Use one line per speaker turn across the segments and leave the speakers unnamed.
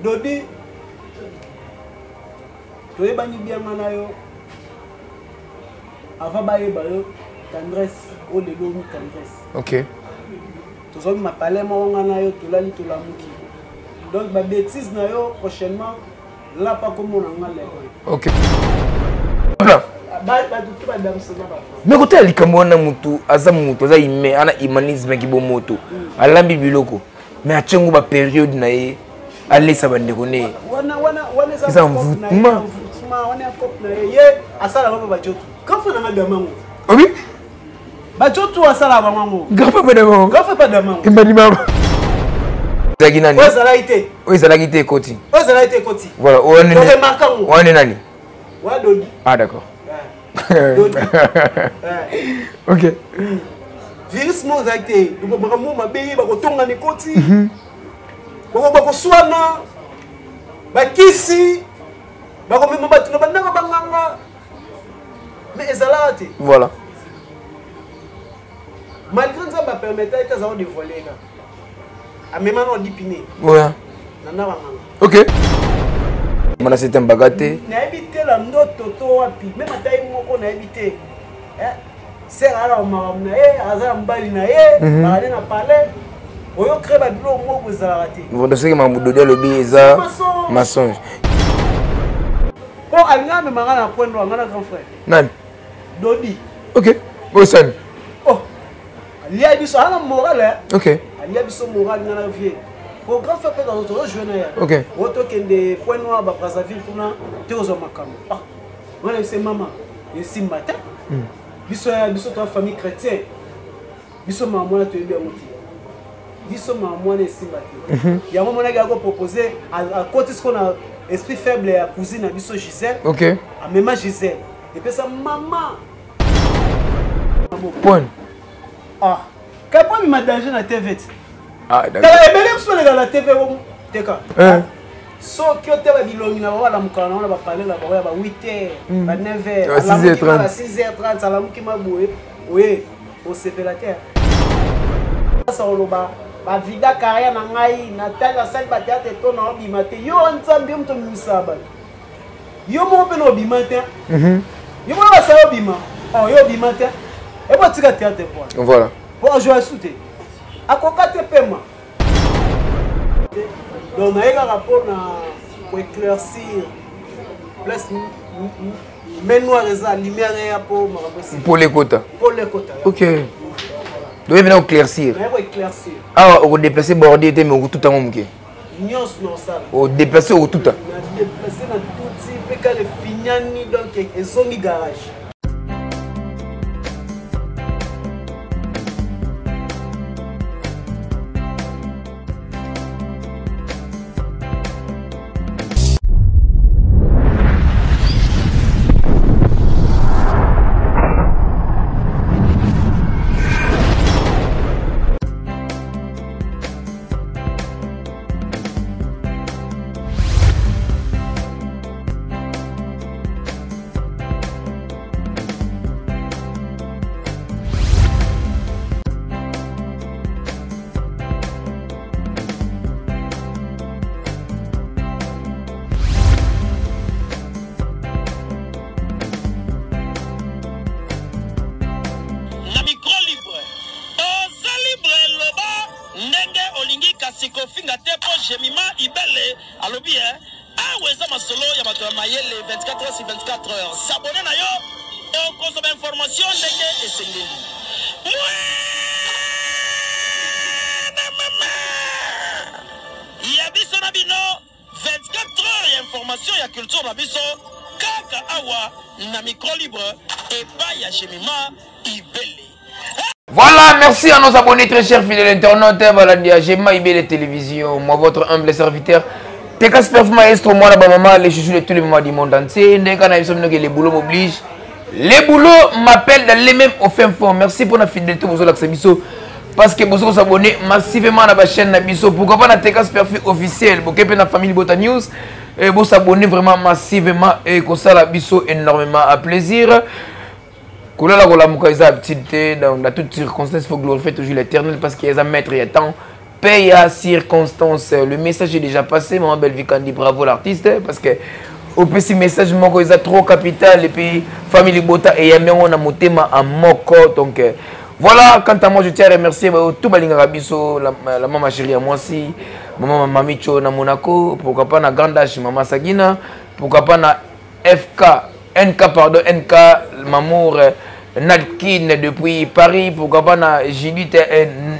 Dodi tu es bani bien manayo avant baye bayo tendresse au de l'eau tendresse.
OK.
Tous hommes m'appelaient moi nganayo tu la muki. Donc ma bêtise na yo prochainement là pas comme on a ngale.
OK. Mais côté likambo na mutu aza mutu za ime ana humanisme ki bo moto alambi biloko mais achengo ba période na ye aller sa bande koné
wana
ça mvutuma
wana cop na ye asala ba jotu kafa na damango
oui
ba jotu asala ba mango
gafa ba damango
gafa pa damango
imbani mama zaki nani
oui
zala ité koti voilà on est nani
wa Dodi
ah d'accord OK.
Virus mo zakte, du ba mo mabe ba ko tonga ni koti. Ba ko swana. Ba kisi. Ba ko mema batu ba nanga banganga. Mais ezalate.
Voilà.
Malgré ça ba permettre que ça de voler là. A même non dipiner.
Ouais.
Nana banganga.
OK. Mana c'était un bagaté.
Na éviter la ndoto to wapi. Même taille moko na éviter. C'est alors na azala mbali na ye, ba na parler. Oyo crée ba bilo mo bozala raté.
Vous pensez que Mamoudou lobi eza mensonge.
Ko alinga me manga na point ngana grand frère.
Nani?
Dodi.
OK. Bosan.
Oh. Alia biso ana moral.
OK.
Alia biso moral ngana vie. Pour grand frère dans notre jeune.
OK.
Auto kende point noir ba Brazzaville tuna teozo makambo. Ah. Voilà c'est maman. Et si matin. Biso ta famille chrétienne. Biso maman na to bien moti. Biso maman na simbati. Ya maman na ga proposer à côté ce qu'on a esprit faible à cousine à biso Gisèle.
OK.
À même Gisèle. Et puis ça maman.
Point.
Ah. Quand pas mi danger na TV.
Ah d'accord.
Et même sur la TV teka. So qui ont été bilongi na wala mukana na ba parler la ba 8h, ba 9h, à 6h30 à la muki maboué. Oui, au CPLATER. Ça oloba ba vida carrière na ngai na tala salle ba théâtre to na obimate. Yo nzambi mto misaba. Yo mo pe no obimate. Yo mo ba sa obima. Oh yo obimate. E bo tika théâtre point.
Voilà.
Pour jouer soute. Akokate pema. Donc, on a un rapport pour éclaircir, plus noir et lumière
pour les quotas.
Pour les quotas.
OK. Donc, il vient éclaircir.
Pour éclaircir.
Ah, on déplacer bordé, mais on tout le monde. On déplacer au tout.
On déplacer dans tout type, quand les fignani, donc, ils ont mis garage.
Voilà, merci à nos abonnés très chers fidèles internautes. Voilà, Diagema IBL Télévision. Moi, votre humble serviteur. Teka Sperf Maestro, moi là-bas, maman, les chouchous de tous les moments du monde entier. Dès qu'on a vu les boulots m'obligent. Les boulots m'appellent dans les mêmes au fin fond. Merci pour la fidélité, vous avez parce que vous vous abonnez massivement à la chaîne Nabiso. Pourquoi pas la Teka Sperf officiel? Pour que la famille Bota News. Et vous s'abonnez vraiment massivement. Et comme ça, la biso énormément à plaisir. Dans toutes circonstances, il faut glorifier toujours l'éternel parce qu'il y a un maître, il y a temps. paix, il y a circonstance. Le message est déjà passé, maman Belvikandi, bravo l'artiste, parce que au petit message, moko est trop capital, et puis famille Bota et Yamé, on a monté à Moko. Donc voilà, quant à moi, je tiens à remercier tout Balinga Rabiso, la maman chérie à moi aussi, maman Mamicho na Monaco, pourquoi pas na Grandache, maman Sagina, pourquoi pas na NK, Mamour Nadkin depuis Paris, pourquoi pas na Judith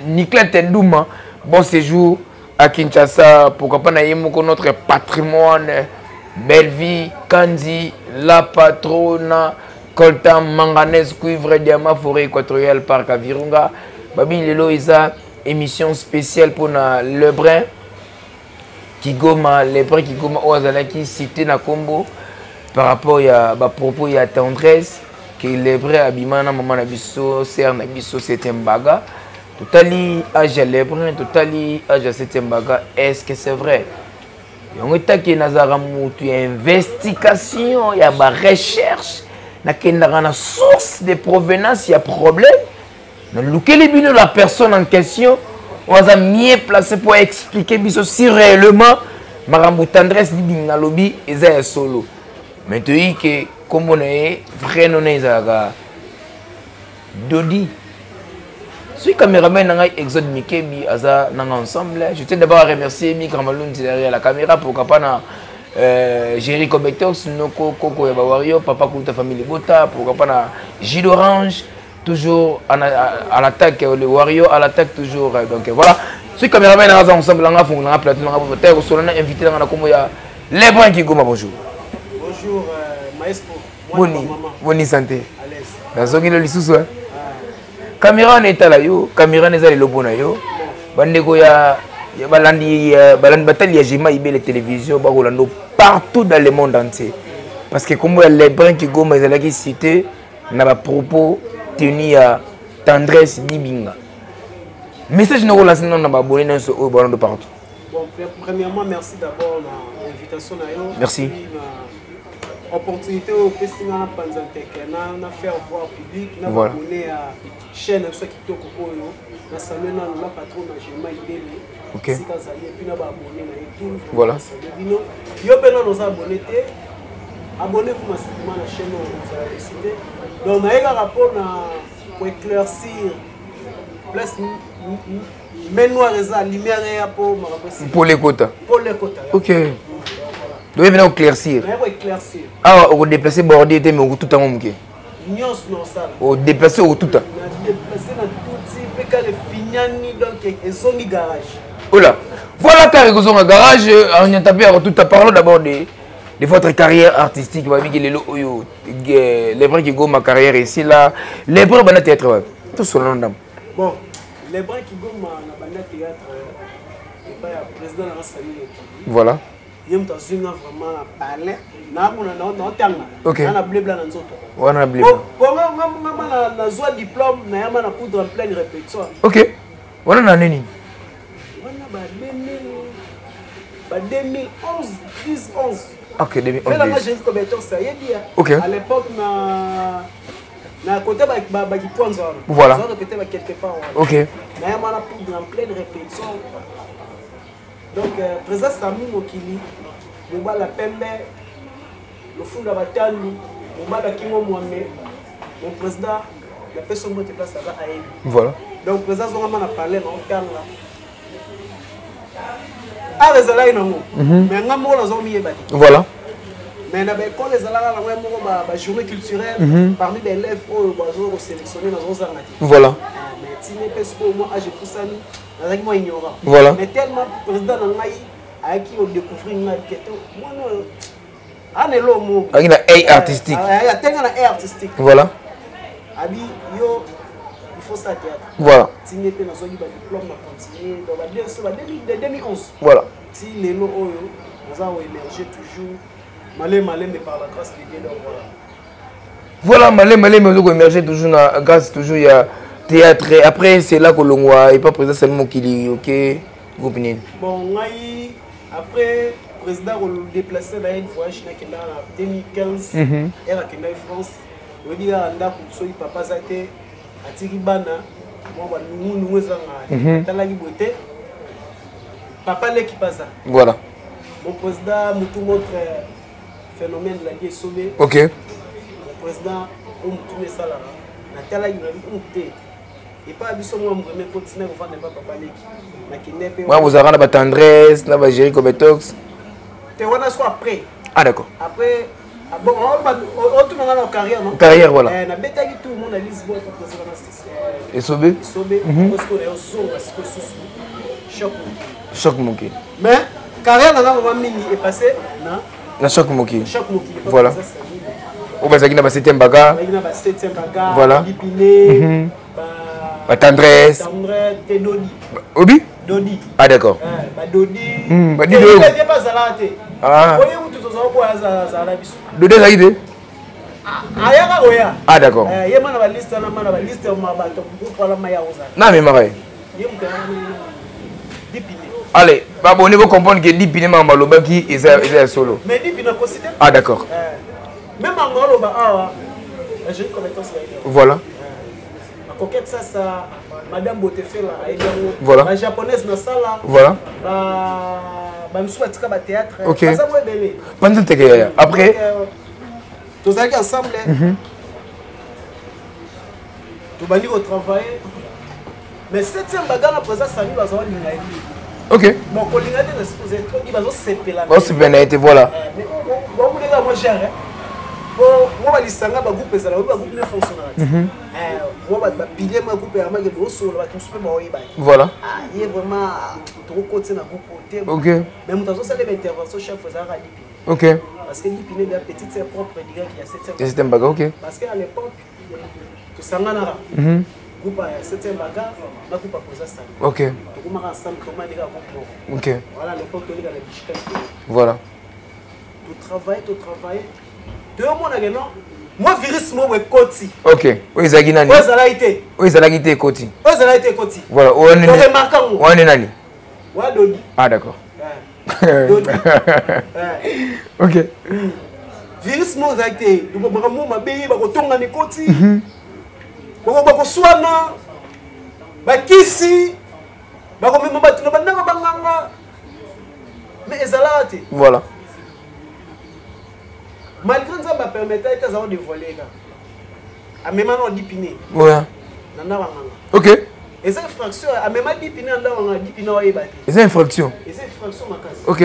Nicolas Tendouma, bon séjour à Kinshasa, pourquoi pas na Yemoko notre patrimoine, Belle Vie, Kandi, La Patrona, Coltan, Manganèse, Cuivre, Diamant, Forêt équatoriale, Parc à Virunga. Babi Lelo Isa, émission spéciale pour le brin qui goma, les brins qui goma Oazalaki cité na Combo par rapport à propos à tendresse que les brins abimana maman nabiso, ser nabiso c'est un baga. Totali âge les brins, totali âge c'est un baga. Est-ce que c'est vrai? Il y a une investigation, il y a une recherche, il y a une source de provenance, il y a un problème. La personne en question, on va mieux placé pour expliquer si réellement Marambo tendresse dit dans lobby est solo. Mais tu dis que comme on est vrai non est Dodi. Si caméraman n'a Exode Mikebi Aza n'a ensemble, je tiens d'abord à remercier Mika Maloun derrière la caméra pour qu'apana Jerry Cobetos, Noko Koko Yabawario, Papa Kouta Famille Bota, pour qu'apana Gilles d'Orange, toujours à l'attaque, le Wario à l'attaque toujours. Donc voilà. Si caméraman n'a ensemble, on a fait un plateau, on a invité dans la commoya les brins qui goma bonjour.
Bonjour maestro.
Boni santé. À l'aise. La zone de l'issue. Caméra n'est pas là, caméra n'est pas là, yo. Bandeko ya balandi batali ya Jema Ibé les télévisions partout dans le monde entier. Parce que comme les brins qui go mais là qui cité n'a pas propos tenus à tendresse Nibinga. Message nous relance non na abonné dans ce au ballon de partout.
Bon, premièrement merci d'abord l'invitation à yo.
Merci.
Opportunité au festival Panzantec na faire voir public na abonné à chaîne soit qui toko oyo na saluer na la patronne Jema Ibé.
OK.
Si kazali puis na ba abonné na YouTube.
Voilà.
Yo beno nos abonnés té abonnez-vous massivement à la chaîne vous avez décidé. Donc na ega rapport na pour éclaircir place mais noir eza lumière ya pour
les quotas.
Pour les quotas.
OK. Donc il vient éclaircir.
Éclaircir.
Ah, on déplacer border mais au tout temps mouké.
Nyos non ça.
On déplacer au tout temps.
Déplacer na tout type que les fignani donc ezongi garage.
Voilà. Voilà car ils ont un garage on y a tapé tout à parler d'abord de votre carrière artistique va dire les bras qui go ma carrière ici là les bras bana théâtre tout selon nom.
Bon, les bras qui go ma bana théâtre et pas président de la salle.
Voilà.
Il me t'assure vraiment parler na mona na tanga.
OK.
Na blé blanc nzoto.
On a blé.
Comment na joie diplôme na yama na poudre en pleine répétition.
OK. On a nini?
On a 2011 10 11.
OK, 2011.
Mais là j'ai comme étant ça y est bien.
OK.
À l'époque na côté ba qui point zone.
Voilà.
On répéter quelque part.
OK.
Na yama na poudre en pleine répétition. Donc, président Sami Mokili, Mobala Pembe, le fond de la bataille, Mobala Kingo Mohamed, mon président, la personne qui est place à Aïe.
Voilà.
Donc, le président Zongaman a parlé dans le cadre là. Ah, les alliés non. Mais on a mon zombie bâti.
Voilà.
Mais quand les alliés ont une journée culturelle, parmi les élèves, ils ont sélectionné dans nos arnaques.
Voilà.
Mais si les personnes, moi, j'ai poussé moi ignorant.
Voilà.
Mais tellement le président Nangaï a qui ont découvert une question. Moi non. Ah n'est l'homme.
Il y a un artistique.
Il y a tellement un artistique.
Voilà.
Abi yo il faut ça théâtre.
Voilà.
Si n'est pas dans son diplôme à continuer dans 2011.
Voilà.
Si les lots oyo nous avons émergé toujours malé mais par la grâce de Dieu donc voilà.
Voilà malé mais nous émerger toujours grâce toujours il y a théâtre. Après, c'est là que l'on voit, et pas président seulement qui dit, ok, groupe Nine.
Bon, après, le président a déplacé dans une voyage en 2015, et à France. Il dit à Anda Kousoi, Papa Zate, à Tiribana, moi, nous sommes à Talagi Bote. Papa Leki Paza.
Voilà.
Mon président, tout montre phénomène de la vie sauvé.
Ok.
Mon président, on tourne ça là. Nathalie, il et pas abisso moi me continuer à faire Papa Leki.
Moi vous avez la tendresse, la Jericho Betox.
Tu vois soit après.
Ah d'accord.
Après bon on tourne dans la carrière non.
Carrière voilà.
Na beta tout le monde à Lisbonne pour poser la
Et Sobé.
Sobé parce que les autres parce que choc.
Choc Moki.
Mais carrière dans la mini est passé non.
Na Choc Moki.
Choc Moki.
Voilà. Au bas na ba 7e bagarre.
Na ba 7e bagarre.
Voilà.
Lipiné.
Ba tendresse.
Tendresse, Dodi.
Obi?
Dodi.
Ah d'accord.
Ba Dodi.
Ba Dodi. Il
n'était pas Zalate.
Ah.
Oye où tu te sens quoi Zala biso.
Dodi Zaïde.
Ayaka oya.
Ah d'accord.
Ye mana ba liste na mana ba liste ma ba to pour la maya oza.
Na mais marais.
Ye mutana Lipiné.
Allez, bah bon, on va comprendre que Lipiné m'a maloba qui est solo.
Mais Lipiné considère.
Ah d'accord.
Même en maloba ah. Je connais ça.
Voilà.
Coquette ça Madame Botefela
voilà.
La japonaise na sala
voilà.
Ba msuba tika ba théâtre
okay.
Ça moi belé
pendant que après
tous allons ensemble tout bandi au travail mais 7e bagarre na présence sami bazo linga yi
OK
bon ko linga de supposé to di bazo sepela
bon c'est bien été voilà
mais bon vous les gars moi cher bon moi les sanga ba groupe ça la ba groupe ne fonctionne moi ba pilier ma groupe ya ma ke do solo ba tout super ba oyiba
voilà
ah il est vraiment trop côté na groupe côté
OK
mais mutazo ça les interventions chef za ra lipi
OK
parce que lipi ne petite c'est propre direct il y a 7e
bagarre OK
parce qu'à l'époque tout sanga na groupe ya 7e bagarre na groupe posa ça
OK
tout ma ensemble comment dire groupe
OK
voilà à l'époque on est dans la bichette
voilà
tout travail deux mois na non moi virus mo we koti
OK oizaki nani
oizalaite
oizalaki te koti
oizalaite koti
voilà on est nani
wa Dodi
ah d'accord
Dodi
OK
virus mo zaite do ba mo mabe ba ko tonga ni koti ba ko swana ba kisi ba ko mema batuna bandanga banganga mais ezalate
voilà
malgré ça va permettre que ça va dévoiler là a même on dipiné
ouais
nana wanganga
OK
et ça fraction a même dipiné nda wanganga dipiné wa ebate
et c'est infraction
makasi
OK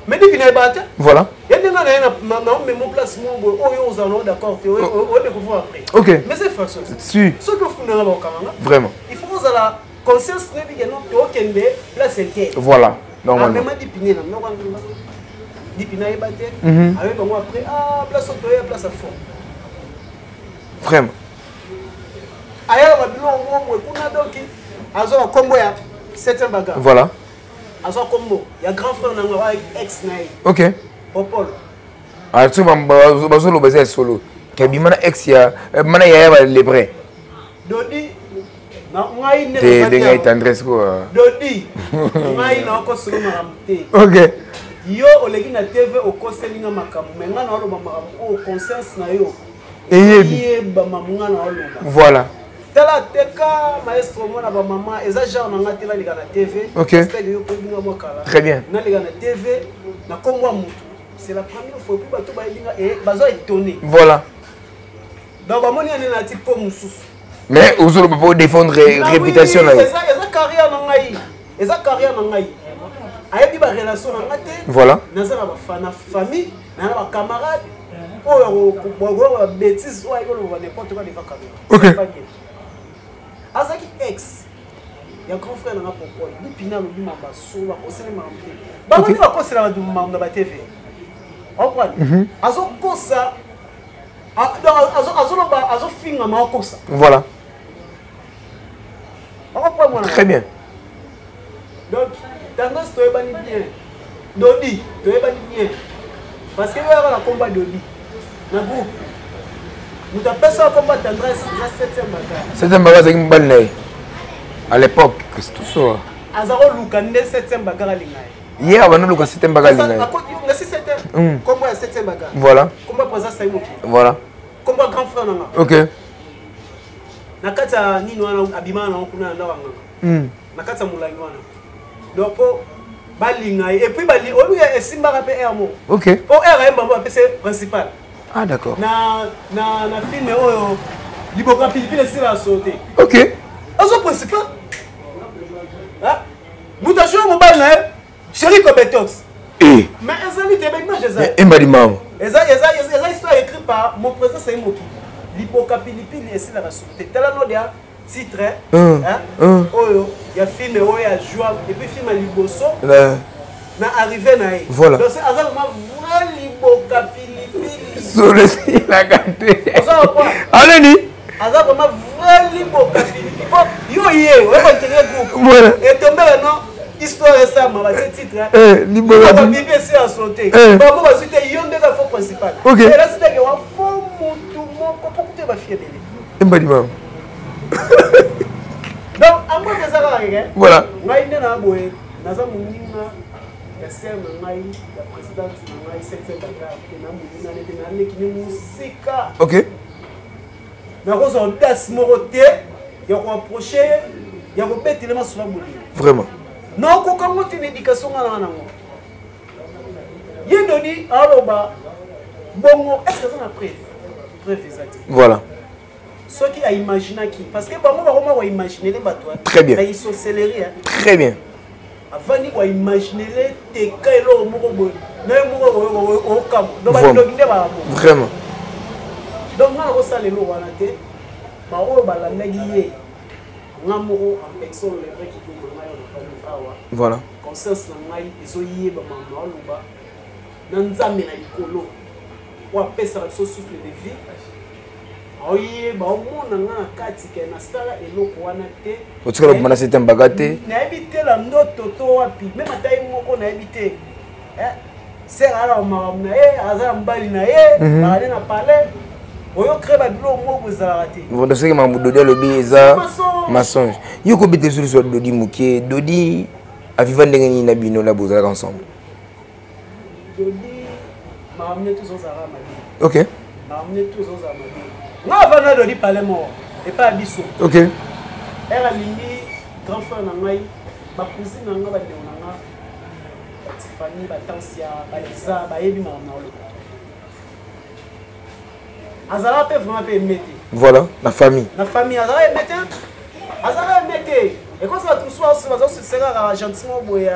mais dipiné ebate
voilà
yende na na même place mo oyo ozalo d'accord te o découvrir après
OK
mais c'est fraction
si
ce que funa ba kamanga
vraiment
il faut que la conscience ne bien non to kende place interne
voilà normalement
même dipiné na wanganga dipina ebate avec moi après ah place autoya place à fond
vraiment
aya ba bilo mo kuna doki azo kombo ya 7e bagarre
voilà
azo kombo ya grand frère na nga ex nai
OK
Popol
ah tu vas solo baser solo kabi mana ex ya mana ya ba lebre
Dodi na ngai ne
de ngai tendresse quoi
Dodi ngai na ko solo maramte
OK
yo oleki na TV okoselinga makambo mais nga na oloba makambo o conscience na yo ba mamunga na oloba
voilà
tala teka maestro mona ba mama eza genre na ngati la liga na TV
parce
que yo ko binga mo kala
très bien
na liga na TV na kombo mutu c'est la première fois que bato ba linga et bazo étonné
voilà
donc ba moni na ti po mususu
mais ozolo peut défendre réputation là
eza carrière na ngai ayebi ba relation na ngate
voilà
naza na ba famille na ba camarade oyo ko ba bêtise oyo ko ba n'importe quoi de va caméra
OK
azaki ex ya grand frère na Popol ni pina lo bima ba so ba ko sele mamte ba ko ba ko sele ba dum mamda ba TV okwa azo kosa azo finga ma kosa
voilà
très
bien
donc tendance to ebani bien Dodi to ebani bien parce que y'a la combat Dodi na groupe nous t'appelons combat tendresse la 7e
bagarre c'est une bonne lay à l'époque que c'est tout ça
azaro lukande 7e bagarre lingaye
hier avant nous luka 7e bagarre lingaye
na 7e combat 7e bagarre
voilà
combat présence Saïmoki
voilà
combat grand frère nanga
OK
nakata nini wana abima na kuna na wanga nakata mulangi wana donc balinga et puis bali on lui est simba pe ermo.
OK.
Pour R mbambo c'est principal.
Ah d'accord.
Na film oyo liboka pilipili c'est la sauté.
OK.
Azo principal. Ah. Mutation mo ba na chéri Kobetox.
Eh.
Mais ezali te ba image ça.
Mbali maman.
Eza histoire écrite par mon président c'est Moki. Liboka pilipili c'est la sauté. Tela no dia titre oyo ya film oyo ya joie et puis film liboso na arrivé na ye
voilà
donc c'est azal ma vrai liboka pilipili
sur le la gâté
azal quoi
allez
azal ma vrai liboka pilipili yo ye on va intégrer groupe
voilà
et tomber non histoire ça ma titre
liboka
pilipili c'est à sauter ba mo ba sauter yo ndeka fond principal
OK
et là c'est que wa fond mutu moko pour que ba fier bele
mbali maman.
Donc, à moi, c'est ça.
Voilà.
Moi, je suis là, je suis là, la sœur la présidente de la 7e bagarre,
OK. Vraiment.
Non, comment tu l'éducation à la Yédoni, alors, bon, est-ce que ça a preuve?
Voilà.
Ce qui a imaginé qui parce que on va imaginer les bateaux.
Très bien.
Ils sont célérés.
Très bien.
Avant on va imaginer les tekelo moko boy. Na moko o kam. Donc ba ndoginde ba.
Vraiment.
Donc na ko sala lo wana te. Ba o ba la nagi ye. Ngamo en personne les vrais qui tout mama yo awa.
Voilà.
Conscience na ngai ezo ye ba mama lo ba. Na nzambe na likolo. Wa pesa so souffle de vie. Oui, bon, on a un cas qui est installé et l'eau pour un été.
Au tout cas, on a cette embagate.
On a habité la note toto, même à taille, on a habité. C'est rare, on a un balinae, on a un palais. On a créé un bureau, on a raté.
Vous savez que ma Dodi a le baiser, maçon. Il y a combien de choses sur Dodi Mouké? Dodi a vivant dans une abino la bouse ensemble.
Dodi m'a amené tous aux arabes.
OK.
M'a amené tous aux arabes. Moi, avant de dire parler mort, et pas Bissou.
OK.
Elle a mis grand frère Nangaï, ma cousine Nanga, ma Léonanga, ma Tiffany, ma Tansia, ma Lisa, ma Ebi, ma Naolo. Azara peut vraiment aimer.
Voilà, la famille.
La famille, Azara aimer. Azara aimer. Et quand ça va tout soir, ça va se serrer gentiment pour les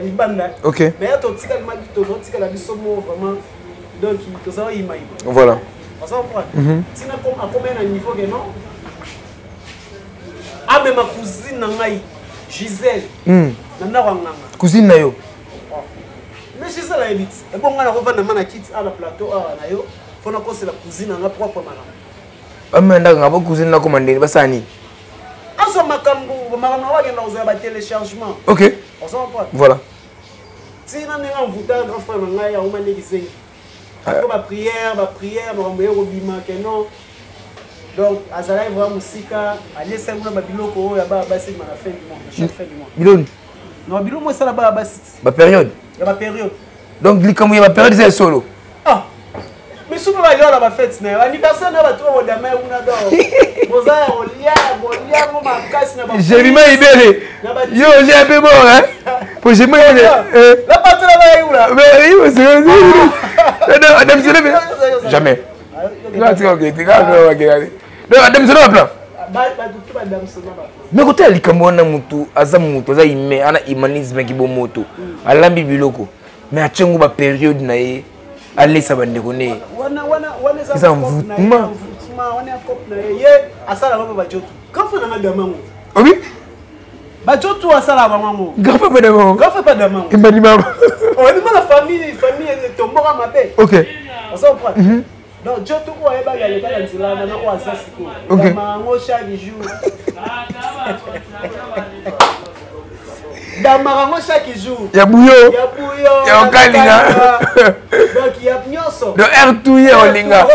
bandes.
OK.
Mais il y a tout ce qu'il m'a dit, tout ce qu'il a dit, vraiment. Donc, tout ça, il m'a dit.
Voilà.
Si on a combien de niveau que non? Ah, mais ma cousine Nangaï, Gisèle,
cousine Nayo.
Mais Gisèle a évité. Et bon, on a revendu à quitte à la plateau à Nayo. Il faut que c'est la cousine à propre madame.
Ah, mais on a cousine à commander, pas ça ni.
Ah, ça m'a cambo, téléchargement.
OK. Voilà.
Si on a un voudage, grand frère Nangaï, on m'a dit ma prière, non. Donc, Azara est vraiment Sika, aller simplement ma biloko, là-bas, c'est ma fin du monde, chaque fin du mois.
Bilon?
Non, Bilon, moi, c'est là-bas,
ma période.
Il y a ma période.
Donc, comme il y a ma période, c'est solo.
Ah! Mais souvent, il y a la fête, l'anniversaire, n'a pas trop de demain, on adore.
J'ai mis ma libéré. Yo, j'ai un peu mort, hein? Pour j'ai mis la
patrie là-bas, où là?
Mais oui, c'est jamais. Mais quand elle dit na mutu azamutu za ime ana imanisme ki bomoto alambi biloko mais achengu ba période na ye aller ça bande koné
wana
ça envoûtement
wana cop na ye asala ba jotu quand faut na gamango
oui
ba jotu asala ba mamango
gafa pas de maman
gafa pas de maman
imani mama
on dit la famille tombora mabe
OK
on s'en prend. Donc, je te vois, il y a les gars qui sont là, OK. Chaque jour. Dans Marango chaque jour.
Il y a bouillon.
Il y a bouillon.
Il y a Okalinga.
Donc, il y a Nyonso.
De Ertouye au Linga.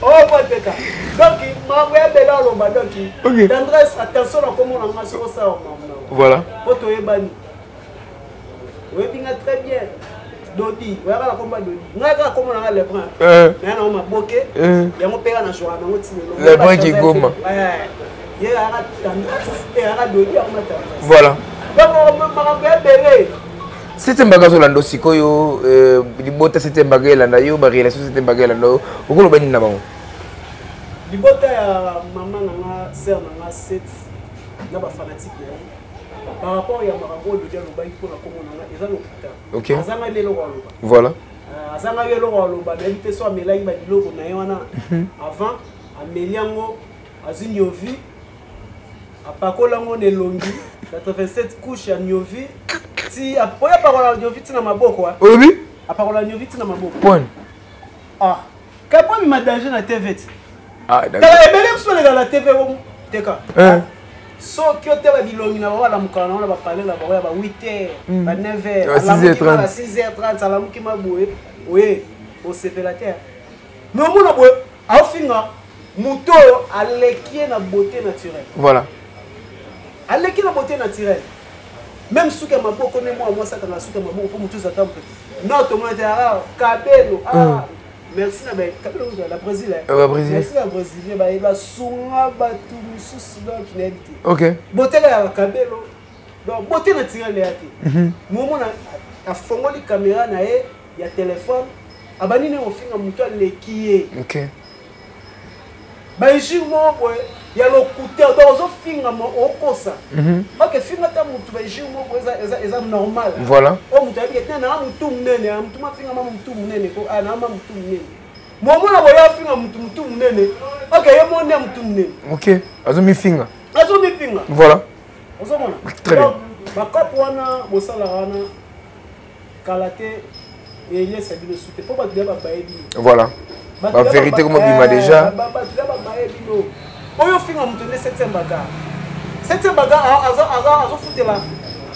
Oh, peut-être. Donc, il m'a envoyé de là, donc, d'adresse, attention à comment on a massé ça.
Voilà.
Poto Ebani. Oui, très bien. Dodi, on va la combat Dodi. On va la combat dans les bras. Mais on m'a bloqué. Il y a mon père dans le jour.
Les bras qui gomme. Voilà. C'était magazo lando sikoyo libota c'était bagela na yo ba relation c'était bagela no okolo bani na bango
libota ya maman na sœur na 7 na ba fanatique par rapport ya makambo de dialogue ba pour la komona eza lokuta
OK
azanga lelo waloba
voilà
azanga lelo waloba na invité so amelai ba biloko na yona avant ameliango azinyovi apakolango nelongi 87 couches ya nyovi si apoya parola nyovi tina maboko wa
obi
aparola nyovi tina maboko
point
kapo mi madanger na TV
d'accord
kala ebele mso le la TV wo teka so kyote ba bilongi na wala mukana na ba palela ba ba 8h ba 9h
à
6h30 ala mukima boye oye o sepela terre no mona boye afinga muto alekie na beauté naturelle
voilà
alekie na beauté naturelle même souka maboko ne moi ça kana souka maboko pour mutu za tampe non to mo ta kabelo merci na ba kabelo la Brésil merci la Brésil ba ila sunga ba tu mususu donc inhabité
OK
beauté la kabelo donc beauté naturelle yake momo na afongoli caméra na ye ya téléphone abani ne ofinga mutu alekie
OK
ba jour mo ya lokuteur donc zo finga mo okosa OK finga ta mutu ba jour mo eza normal
voilà
o mutu abi tena na mutu munene mutu ma finga ma mutu munene ko na ma mutu munene momo na boya finga mutu munene OK ye mo ne mutu munene
OK azo mi finga
voilà ozo mona
très bien
ba kopo wana bosala wana kalate et il est bien souté pour pas dire ba baebi
voilà la vérité comme on m'a déjà
oyo finga mutu ne 7e baga azo futela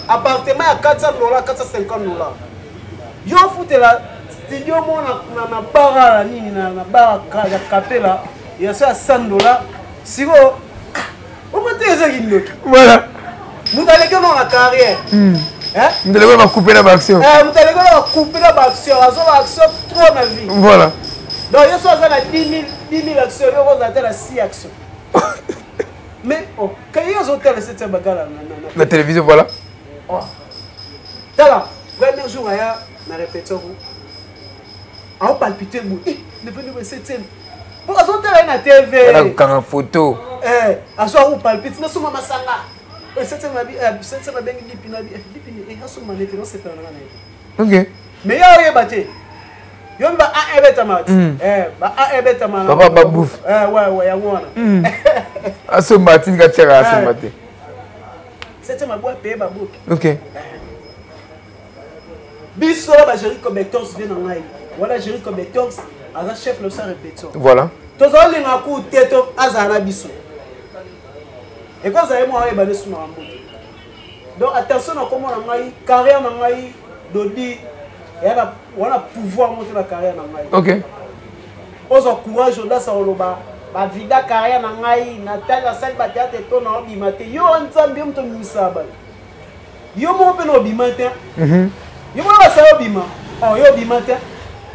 appartement ya 400 dollars 450 dollars yo futela studio mona na bara la nini na bara ya kapela ya so 100 dollars siko o mote ezaki ndoki
voilà
mutu aleke dans la carrière
mutu aleke va couper la action
mutu aleke va couper la action azo action trop na vie
voilà
donc il y a 10 000 actions, il y a 6 actions. Mais quand il y a des hôtels, c'est
la télévision, voilà.
Tala, le premier jour, il y a une répétition. On a palpité, il est venu au 7e. Pour les hôtels, il y a une TV.
Il y a une photo.
On palpite, il y a une masanga. Le 7e, il y a
OK.
Mais il y a un bâti. Yon ba a ebeta mat ba a ebeta mat
papa ba bouffe
ouais ya ngwana
aso matin ka tira aso matin
c'était ma boîte paye ba book
OK
biso ba Jericho Betors vient en ngai voilà Jericho Betors aza chef le sa répétition
voilà
tozo linga ku teto azana biso et quand ça est moi ba nesu na mbo donc attention na comment na ngai carrière na ngai dodi on a pouvoir monter la carrière na ngai
OK
ozo courage odasa oloba ba vida carrière na ngai na tala salle ba théâtre to na obimate yo nzambe mto misaba yo mo pe no bimate yo mo ba sa obima yo bimate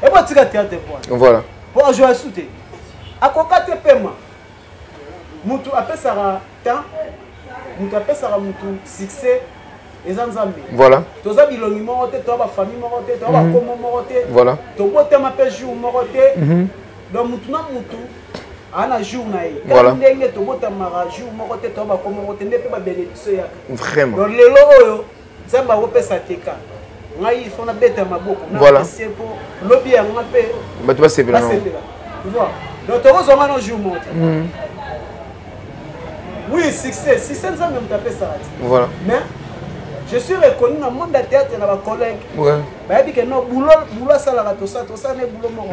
e bo tika théâtre point
voilà
pour jouer souté akokate pema mutu apesara temps mutu apesara mutu succès.
Voilà.
Toza bilongi moko te, toza ba famille moko te, toza ba komo moko te.
Voilà.
Tobote ma pe jour moko te. Donc mutu na mutu ana jour na ye.
Voilà.
Ndenge tobote ma jour moko te, toza ba komo moko te, ndepe ba bénédiction ya.
Vraiment.
Donc lelo oyo nzamba opesa teka. Ngai fona beta maboko na
voilà.
Pour lobby ya ngape.
Ba tu vas se bien.
Tu vois. Donc toza ma no jour moko. Oui, succès. Si c'est nzamba mtape ça.
Voilà.
Mais je suis reconnu dans le monde du théâtre et dans ma collègue.
Ouais.
Bah, il dit que non, boulot ça là, tout ça n'est boulot mort.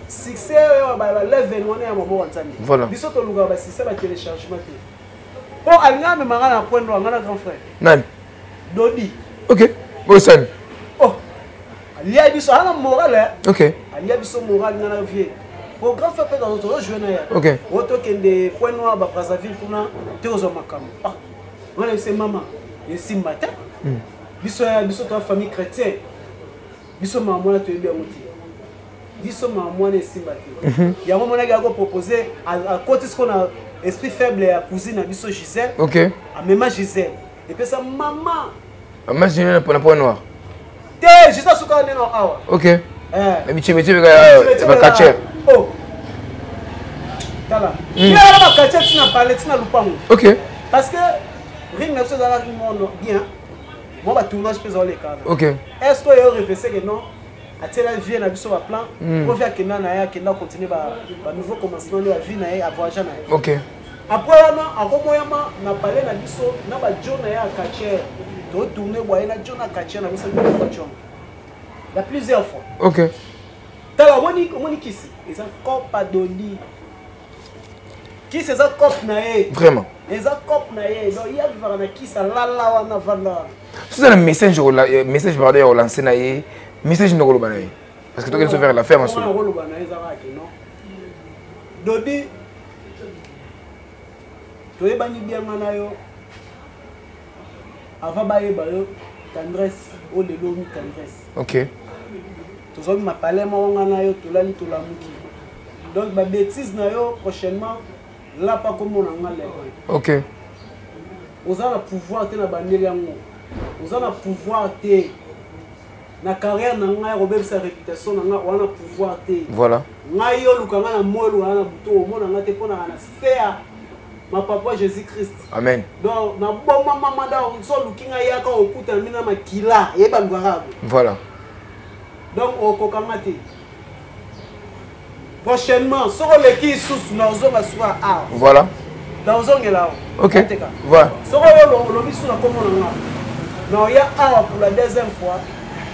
Succès, bah, lève et loin à mon ensemble.
Voilà.
Bisous tout le gars, bah, c'est ça le téléchargement. Pour Alina, mais maintenant, on prend un grand frère.
Non.
Dodi.
OK. Bosan.
Oh. Il y a bisous, un moral, hein.
OK.
Il y a bisous moral dans la vie. Pour grand frère, dans notre jeune.
OK.
Auto que des points noirs, bah, Brazzaville, pour nous, tu es aux hommes. Ah. Voilà, c'est maman. Et si matin. Biso ta famille chrétienne biso maman to yebi amoti biso maman ne simbati ya maman na ga proposer à côté ce qu'on a esprit faible ya cousine abiso Gisèle.
OK.
A même Gisèle. Et puis ça maman.
Maman Gisèle pour point noir.
Té, Gisèle souka né non awa.
OK. Mais tu
va
catcher.
Oh. Tala. Il va catcher tu n'as parlé tu n'as lupango.
OK.
Parce que ring na so dans monde bien. Moi ba tournage peut les cadres.
OK.
Est-ce que yo réfléchir que non? Atela vie na biso ba plan. Pour faire que na ya que na continuer ba nouveau commencement de la vie na ya voyager na.
OK.
Après on a komoyama na parler na biso na ba John na ya catcher. To tourner boye na John na catcher na biso ba John. Il y a plusieurs fois.
OK.
Tala moni qui c'est? Ils ont copa doli. Qui c'est ça cop na e?
Vraiment.
Les a cop na e. Donc il y a vivre na qui ça la wana vanda.
C'est un message pardon au lancer na e. Message no ko bana e. Parce que toi qui se faire la ferme
so. Non ko bana e za ka non. Dodi to e bani bien na yo. Ava ba e ba yo tendresse o le lo mi tendresse.
OK.
Tous hommes m'appellent moi na yo to la li to la muki. Donc ma bêtise na yo prochainement là pas comme on a ngale.
OK.
Vous avez le pouvoir te na bandeli yango. Vous avez le pouvoir te na carrière na ngai robeb sa réputation na ngai wana pouvoir te.
Voilà.
Ngai yo lukanga na molo na buto o mona ngate pona na ser ma papa Jésus-Christ.
Amen.
Donc na bon maman da so lukinga yaka okuta mina makila yeba ngwarabe.
Voilà.
Donc au kokamate. Prochainement, sur le qui sous nous va soit à.
Voilà.
Dans un là.
OK. Voilà.
Sur le bisu na comme on a. Non, il y a un pour la deuxième fois.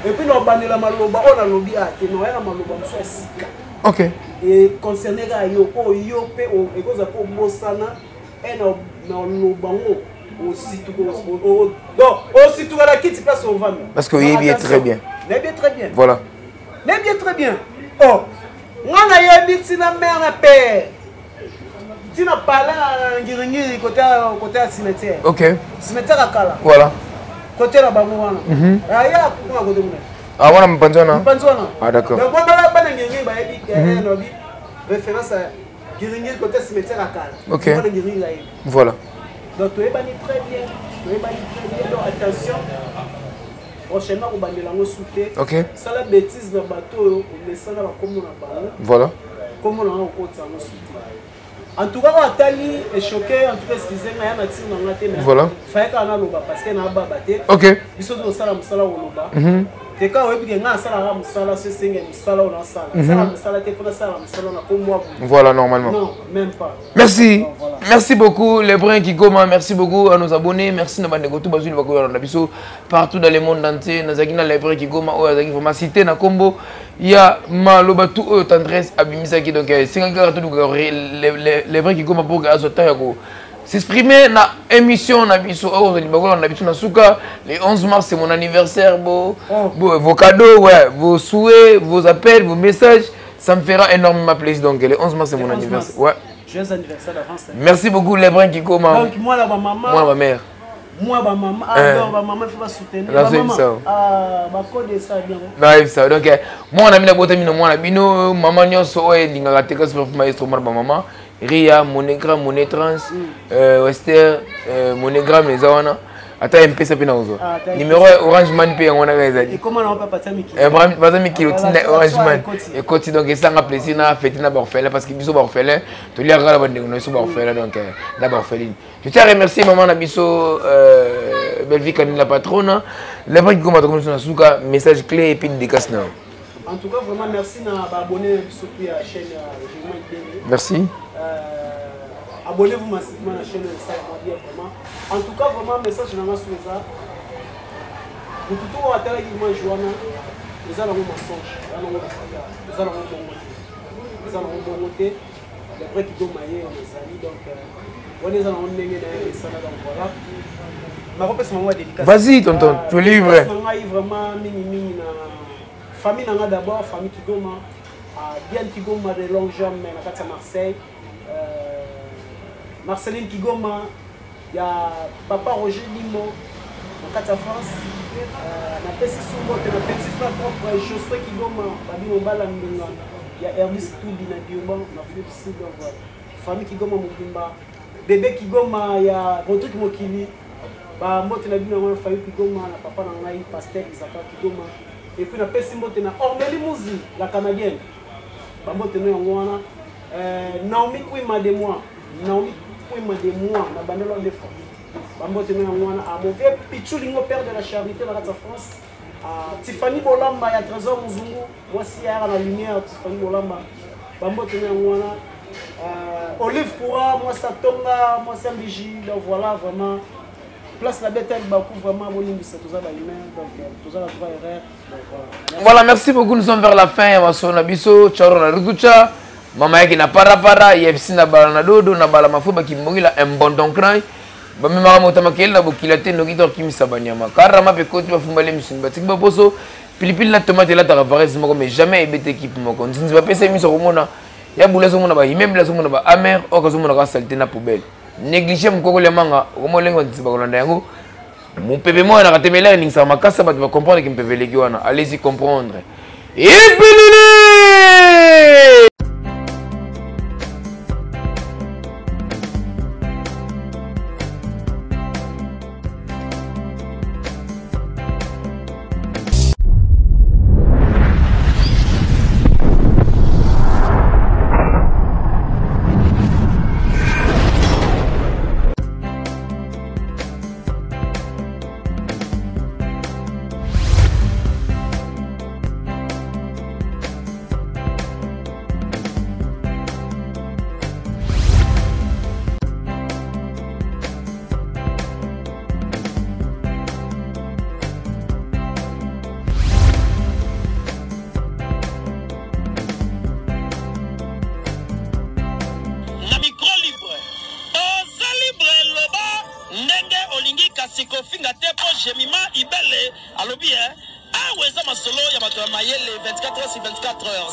Et puis nous banner la maloba on a lobby à et non, il y a maloba soit sika.
OK.
Et concerné ga yo ko yo pe o e ko za ko bosana et no lobango aussi tout donc aussi tout la quitte place on va.
Parce que il est très bien.
Il est bien très bien.
Voilà.
Il est bien très bien. Oh. Ngana yebi tina mère na père. Tina parler na ngiringiri côté cimetière.
OK.
Cimetière akala.
Voilà.
Côté la bango wana. Aya kuna côté muna.
Ah wana mpanzona.
Mpanzona.
Ah d'accord.
Donc bana ngiringiri ba yebi no bi référence à ngiringiri côté cimetière akala.
OK.
Bana ngiringiri la yebi.
Voilà.
Donc tu es bani très bien. Tu es bani très bien. Donc attention. Prochainement, on va aller souter.
OK.
Ça la bêtise dans le bateau, on met ça dans la commune.
Voilà.
Comment on a souter. En tout cas, on a tali et choqué. En tout cas, ce qu'ils aiment, il y a un petit peu de
voilà.
Il faut qu'on a l'oba parce qu'il y a un babaté.
OK.
Ils sont dans la salle au loba. Et quand on est dans la salle, c'est c'est une salle on a salle. La salle est pour la salle, on a comme moi.
Voilà, normalement.
Non, même pas.
Merci.
Donc, voilà.
Merci beaucoup les brins qui commentent. Merci beaucoup à nos abonnés. Merci à nos partout dans le monde entier. Nous avons les brins qui commentent. Nous avons vraiment cité na combo. Il y a maloba tout tendresse abimisa qui donc c'est les brins qui commentent pour s'exprimer dans l'émission na biso na suka le 11 mars c'est mon anniversaire vos cadeaux ouais vos souhaits vos appels vos messages ça me fera énormément plaisir donc le 11 mars c'est mon anniversaire ouais.
Joyeux anniversaire d'avance.
Merci beaucoup les brins qui commentent.
Donc moi là ma maman.
Moi ma mère.
Moi ma maman. Alors ma maman il faut pas soutenir.
Ma maman.
Ah ma code ça bien.
Live ça donc moi on a mis la boîte mino moi na bino maman nyonso oye lingaka teka super maestro mar maman. Ria monogramme monetrans Wester monogramme les awana. Attends un peu ça pina ozo. Numéro Orange Man pe ngona kaza.
Et comment on peut pas Miki?
Pas Miki Orange Man. Et côté donc ça nga plaisir na fêter na orphelin parce que biso orphelin to li agala bande no so orphelin donc na orpheline. Je tiens à remercier maman na biso Belvi Kanine la patronne. Les gens qui commentent comme ça suka message clé et puis dédicace na.
En tout cas vraiment merci na abonner surtout à la chaîne
merci.
Abonnez-vous massivement à la chaîne vraiment. En tout cas, vraiment, message dans ma souhaite. Nous tout à terre qui mange Joana, nous allons mensonge, nous allons bon côté, les vrais qui doivent mailler les amis donc on les allons donner des salades donc voilà. Ma repère c'est maman dédicace.
Vas-y tonton, tu es libre.
Vraiment mini famille nanga d'abord famille qui doit bien qui doit de longue jambe mais na kati Marseille. Marceline Kigoma, il y a papa Roger Limo, en France. Na petit frère propre Josué Kigoma, il y a Ernest Toudi na Diomba, na Philippe Sidor, famille Kigoma Mugimba, bébé Kigoma ya Rodrigue Mokili ba mbote na bino na fayu Kigoma na papa na ngai Pasteur Isaka Kigoma et puis na pesi mbote na Ormeli Muzi la canadienne ba mbote no ngwana Naomi Kwima de moi na bandelo de fois ba mbote no ngwana a mon vieux Pichulingo père de la charité la France Tiffany Bolamba ya Trésor Muzungu moi si à la lumière Tiffany Bolamba ba mbote no ngwana Olive Pourra, moi ça tombe, moi ça vigile, donc voilà vraiment. Place la bête avec beaucoup vraiment bon c'est tout ça humain donc tout ça la trouver erreur.
Voilà, merci beaucoup, nous sommes vers la fin. Masona biso, charo na rutucha. Mama yake na para IFC na bala na dodo na bala mafuba kimbongila mbondon cry. Ba mema mota makela bokilate no kitor kimisa banyama. Karama pe koti bafumbale misimba. Tikba poso pilipili na tomate la taravarez moko mais jamais ebete équipe moko. Nzinzi ba pesa miso komona. Ya boula zo mona ba imembla zo mona ba amer o ka zo mona ka saleté na poubelle négliger mukoko le manga o mo lengo ntsi ba kolanda yango mon pepe mo na ka temela ni sa makasa ba comprendre que mpebe leki wana allez-y comprendre et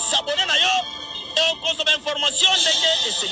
S'abonner à yo, on consomme information, et c'est